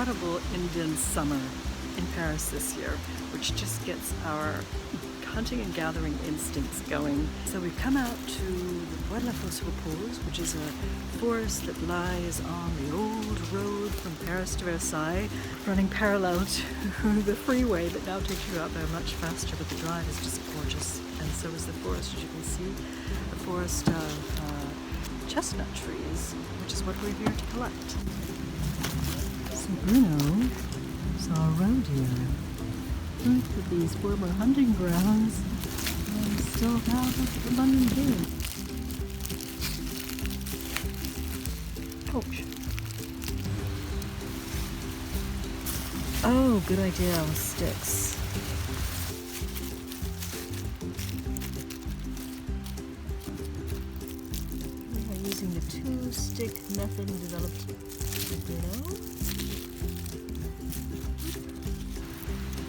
incredible Indian summer in Paris this year, which just gets our hunting and gathering instincts going. So we've come out to the Forêt de Fausses Reposes, which is a forest that lies on the old road from Paris to Versailles, running parallel to the freeway that now takes you out there much faster, but the drive is just gorgeous. And so is the forest, as you can see, a forest of chestnut trees, which is what we're here to collect. So Bruno saw a road here. Look at these former hunting grounds and still have the London Zoo. Ouch. Oh, good idea with sticks. We're using the two-stick method developed by Bruno.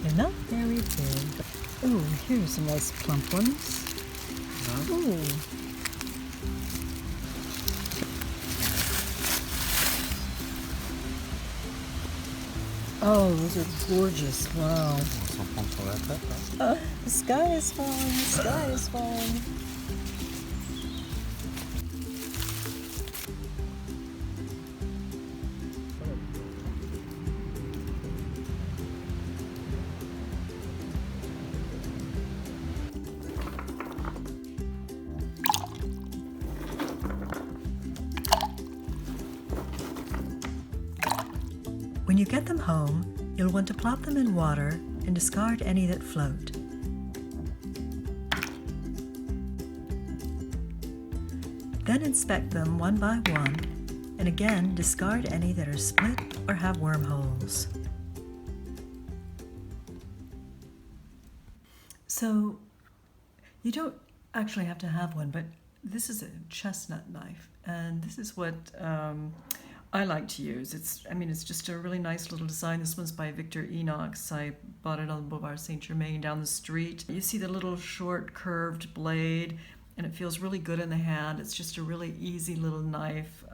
They're not very big. Oh, here's some nice plump ones. Oh. Oh, those are gorgeous. Wow. The sky is falling. The sky is falling. When you get them home, you'll want to plop them in water and discard any that float. Then inspect them one by one, and again discard any that are split or have wormholes. So you don't actually have to have one, but this is a chestnut knife, and this is what I like to use. It's just a really nice little design. This one's by Victor Enox. I bought it on Boulevard Saint-Germain down the street. You see the little short curved blade, and it feels really good in the hand. It's just a really easy little knife.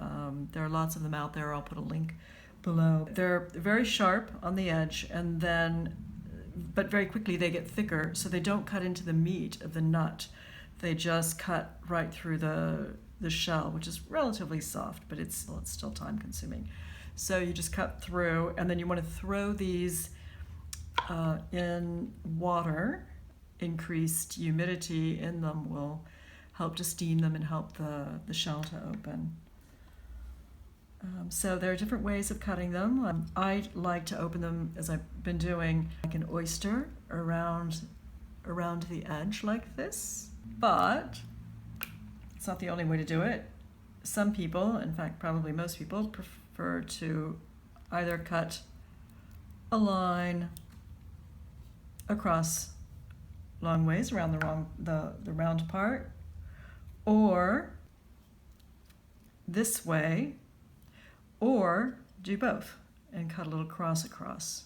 There are lots of them out there. I'll put a link below. They're very sharp on the edge, but very quickly they get thicker, so they don't cut into the meat of the nut. They just cut right through the shell, which is relatively soft, but it's still time consuming. So you just cut through, and then you want to throw these in water. Increased humidity in them will help to steam them and help the shell to open. So there are different ways of cutting them. I like to open them, as I've been doing, like an oyster around the edge like this, but it's not the only way to do it. Some people, in fact probably most people, prefer to either cut a line across long ways around the round part, or this way, or do both and cut a little cross across.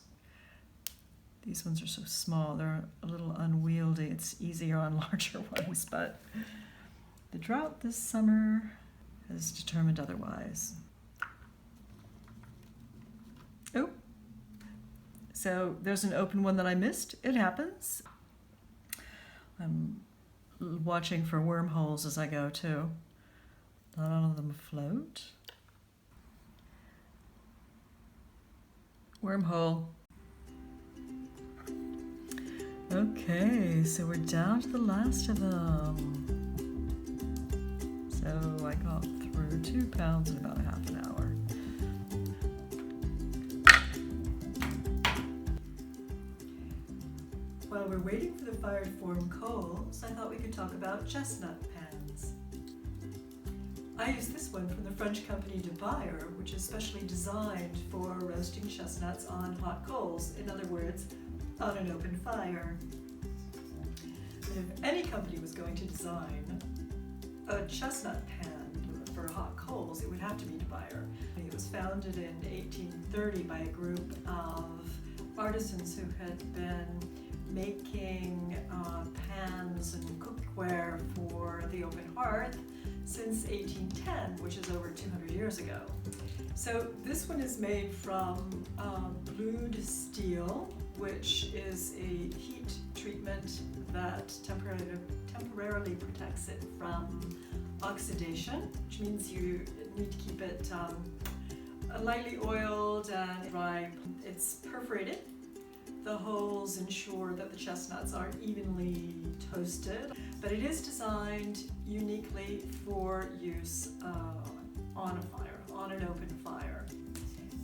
These ones are so small, they're a little unwieldy. It's easier on larger ones, but the drought this summer has determined otherwise. Oh, so there's an open one that I missed. It happens. I'm watching for wormholes as I go too. Not all of them afloat. Wormhole. Okay, so we're down to the last of them. So I got through 2 pounds in about half an hour. While we're waiting for the fire to form coals, I thought we could talk about chestnut pans. I use this one from the French company De Buyer, which is specially designed for roasting chestnuts on hot coals. In other words, on an open fire. And if any company was going to design a chestnut pan for hot coals, it would have to be De Buyer. It was founded in 1830 by a group of artisans who had been making pans and cookware for the open hearth since 1810, which is over 200 years ago. So this one is made from blued steel, which is a heat treatment that temporarily protects it from oxidation, which means you need to keep it lightly oiled and dry. It's perforated. The holes ensure that the chestnuts aren't evenly toasted, but it is designed uniquely for use on a fire, on an open fire.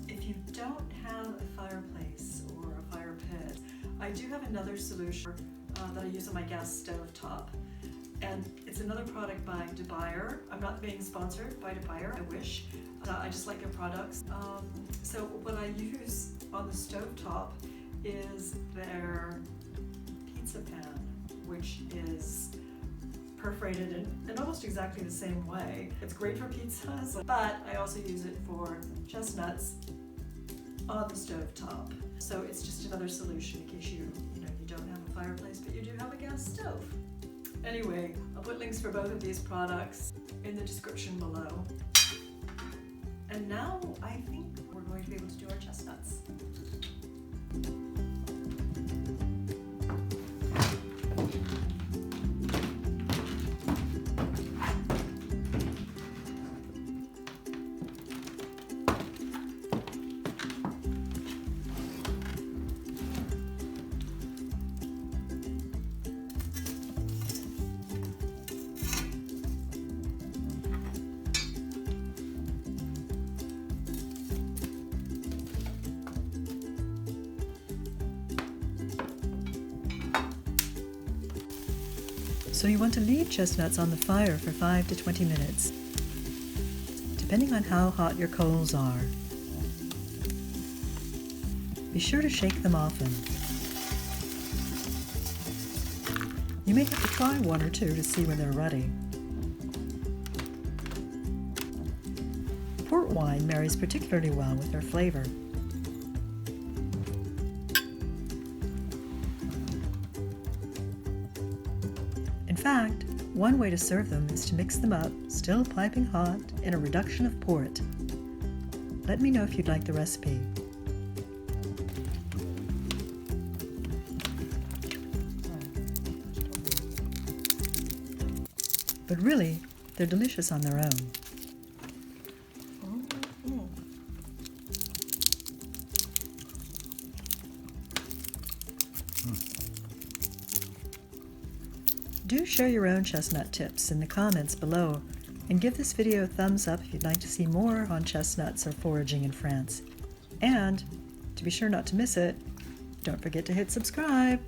If you don't have a fireplace or a fire pit, I do have another solution that I use on my gas stove top. And it's another product by DeBuyer. I'm not being sponsored by DeBuyer, I wish. I just like their products. So what I use on the stove top is their pizza pan, which is perforated in almost exactly the same way. It's great for pizzas, but I also use it for chestnuts on the stove top. So it's just another solution in case you don't have a fireplace, but you do have a gas stove. Anyway, I'll put links for both of these products in the description below. And now I think we're going to be able to do our chestnuts. So you want to leave chestnuts on the fire for 5 to 20 minutes, depending on how hot your coals are. Be sure to shake them often. You may have to try one or two to see when they're ready. Port wine marries particularly well with their flavor. In fact, one way to serve them is to mix them up, still piping hot, in a reduction of port. Let me know if you'd like the recipe. But really, they're delicious on their own. Do share your own chestnut tips in the comments below, and give this video a thumbs up if you'd like to see more on chestnuts or foraging in France. And to be sure not to miss it, don't forget to hit subscribe.